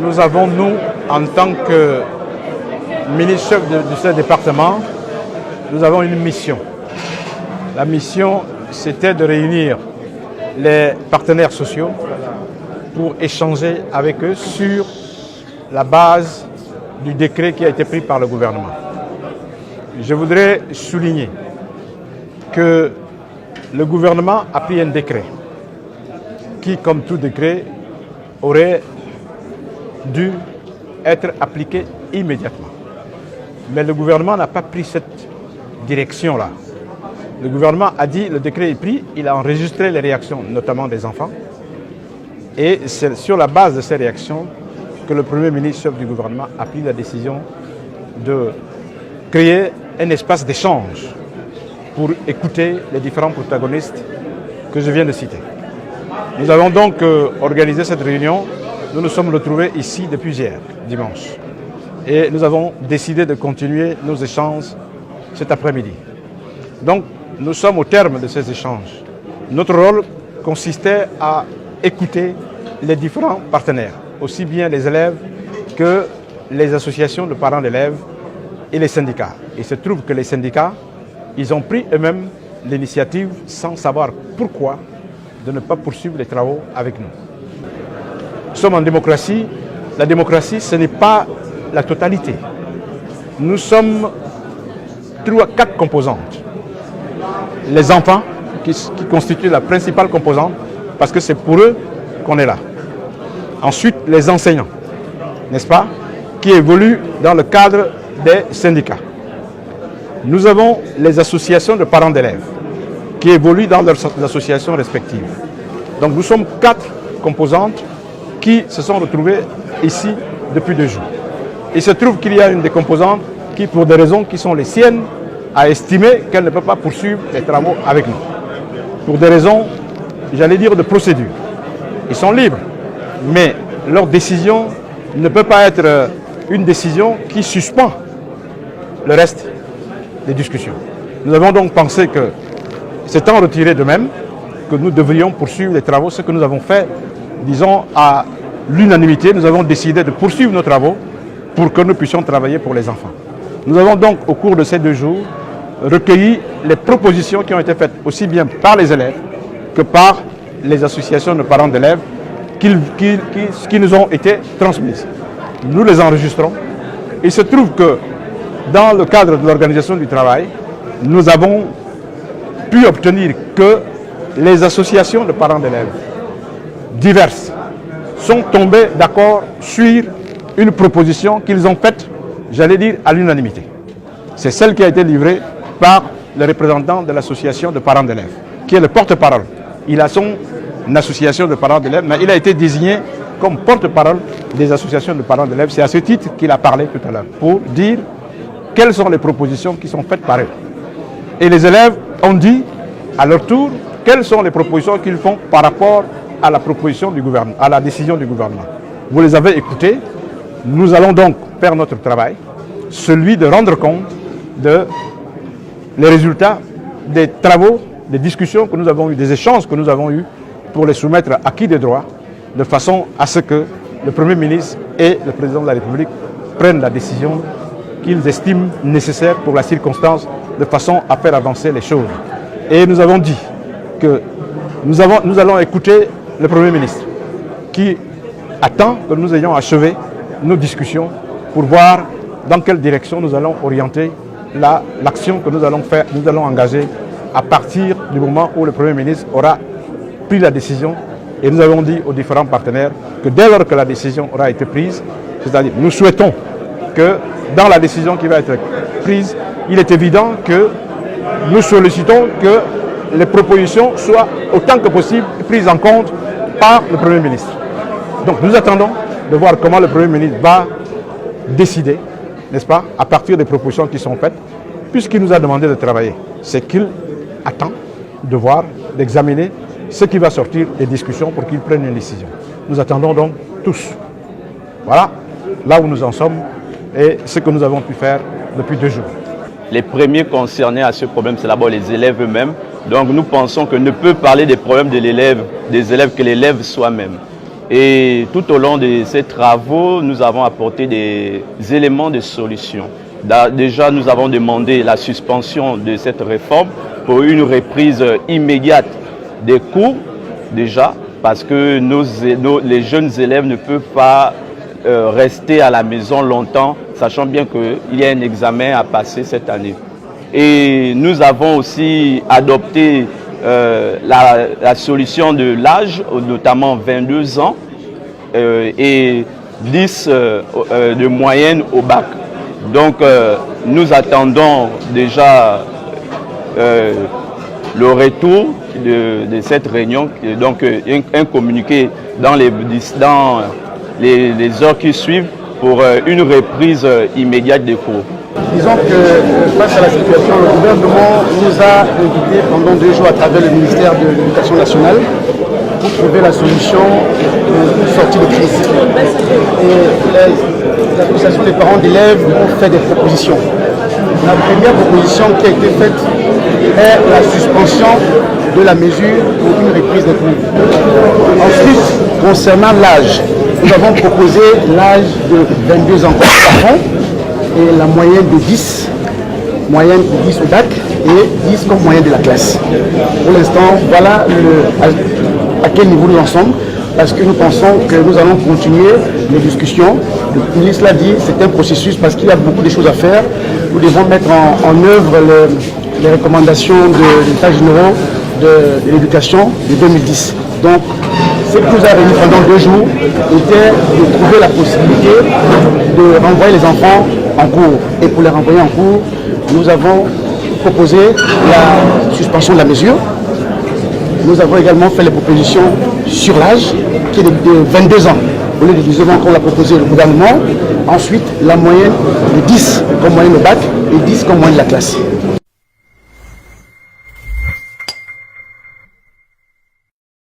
Nous avons, nous, en tant que ministre-chef de ce département, nous avons une mission. La mission, c'était de réunir les partenaires sociaux pour échanger avec eux sur la base du décret qui a été pris par le gouvernement. Je voudrais souligner que le gouvernement a pris un décret qui, comme tout décret, aurait dû être appliqué immédiatement. Mais le gouvernement n'a pas pris cette direction-là. Le gouvernement a dit, le décret est pris, il a enregistré les réactions, notamment des enfants. Et c'est sur la base de ces réactions que le Premier ministre, chef du gouvernement, a pris la décision de créer un espace d'échange pour écouter les différents protagonistes que je viens de citer. Nous avons donc organisé cette réunion. Nous nous sommes retrouvés ici depuis hier, dimanche. Et nous avons décidé de continuer nos échanges cet après-midi. Donc, nous sommes au terme de ces échanges. Notre rôle consistait à écouter les différents partenaires, aussi bien les élèves que les associations de parents d'élèves et les syndicats. Il se trouve que les syndicats, ils ont pris eux-mêmes l'initiative sans savoir pourquoi de ne pas poursuivre les travaux avec nous. Nous sommes en démocratie. La démocratie, ce n'est pas la totalité. Nous sommes 4 composantes. Les enfants, qui constituent la principale composante, parce que c'est pour eux qu'on est là. Ensuite, les enseignants, n'est-ce pas, qui évoluent dans le cadre des syndicats. Nous avons les associations de parents d'élèves, qui évoluent dans leurs associations respectives. Donc nous sommes 4 composantes qui se sont retrouvées ici depuis 2 jours. Il se trouve qu'il y a une des composantes qui, pour des raisons qui sont les siennes, a estimé qu'elle ne peut pas poursuivre les travaux avec nous. Pour des raisons, j'allais dire, de procédure. Ils sont libres, mais leur décision ne peut pas être une décision qui suspend le reste des discussions. Nous avons donc pensé que, s'étant retirés d'eux-mêmes, que nous devrions poursuivre les travaux, ce que nous avons fait, disons, à l'unanimité. Nous avons décidé de poursuivre nos travaux pour que nous puissions travailler pour les enfants. Nous avons donc, au cours de ces 2 jours, recueilli les propositions qui ont été faites aussi bien par les élèves que par les associations de parents d'élèves qui nous ont été transmises. Nous les enregistrons. Il se trouve que dans le cadre de l'organisation du travail, nous avons pu obtenir que les associations de parents d'élèves diverses sont tombées d'accord sur une proposition qu'ils ont faite, j'allais dire, à l'unanimité. C'est celle qui a été livrée par le représentant de l'association de parents d'élèves, qui est le porte-parole. Il a son association de parents d'élèves, mais il a été désigné comme porte-parole des associations de parents d'élèves. C'est à ce titre qu'il a parlé tout à l'heure, pour dire quelles sont les propositions qui sont faites par eux. Et les élèves ont dit, à leur tour, quelles sont les propositions qu'ils font par rapport à la proposition du gouvernement, à la décision du gouvernement. Vous les avez écoutés. Nous allons donc faire notre travail, celui de rendre compte des résultats des travaux, des discussions que nous avons eues, des échanges que nous avons eus pour les soumettre à acquis des droits, de façon à ce que le Premier ministre et le Président de la République prennent la décision qu'ils estiment nécessaire pour la circonstance, de façon à faire avancer les choses. Et nous avons dit que nous allons écouter le Premier ministre, qui attend que nous ayons achevé nos discussions pour voir dans quelle direction nous allons orienter l'action que nous allons faire, nous allons engager à partir du moment où le Premier ministre aura pris la décision. Et nous avons dit aux différents partenaires que dès lors que la décision aura été prise, c'est-à-dire nous souhaitons que dans la décision qui va être prise, il est évident que nous sollicitons que les propositions soient autant que possible prises en compte par le Premier ministre. Donc nous attendons de voir comment le Premier ministre va décider, n'est-ce pas, à partir des propositions qui sont faites, puisqu'il nous a demandé de travailler. C'est qu'il attend de voir, d'examiner ce qui va sortir des discussions pour qu'il prenne une décision. Nous attendons donc tous. Voilà, là où nous en sommes et ce que nous avons pu faire depuis 2 jours. Les premiers concernés à ce problème, c'est d'abord les élèves eux-mêmes. Donc nous pensons que ne peut parler des problèmes de l'élève, des élèves que l'élève soi-même. Et tout au long de ces travaux, nous avons apporté des éléments de solution. Déjà, nous avons demandé la suspension de cette réforme pour une reprise immédiate des cours, déjà, parce que les jeunes élèves ne peuvent pas rester à la maison longtemps, sachant bien qu'il y a un examen à passer cette année. Et nous avons aussi adopté la solution de l'âge, notamment 22 ans, et 10 de moyenne au bac. Donc nous attendons déjà le retour de cette réunion, donc un communiqué dans les heures qui suivent pour une reprise immédiate des cours. Disons que face à la situation, le gouvernement nous a invités pendant 2 jours à travers le ministère de l'Éducation nationale pour trouver la solution de sortie de crise. Et les associations des parents d'élèves ont fait des propositions. La première proposition qui a été faite est la suspension de la mesure pour une reprise des cours. Ensuite, concernant l'âge, nous avons proposé l'âge de 22 ans et la moyenne de 10, moyenne de 10 au bac et 10 comme moyenne de la classe. Pour l'instant, voilà à quel niveau nous en sommes, parce que nous pensons que nous allons continuer les discussions. Le ministre l'a dit, c'est un processus parce qu'il y a beaucoup de choses à faire. Nous devons mettre en œuvre les recommandations de l'État général de l'éducation de 2010. Donc, ce qui nous a réunis pendant 2 jours était de trouver la possibilité de renvoyer les enfants en cours. Et pour les renvoyer en cours, nous avons proposé la suspension de la mesure. Nous avons également fait les propositions sur l'âge, qui est de 22 ans, au lieu de 19 ans qu'on l'a proposé le gouvernement. Ensuite, la moyenne de 10 comme moyenne au bac et 10 comme moyenne de la classe.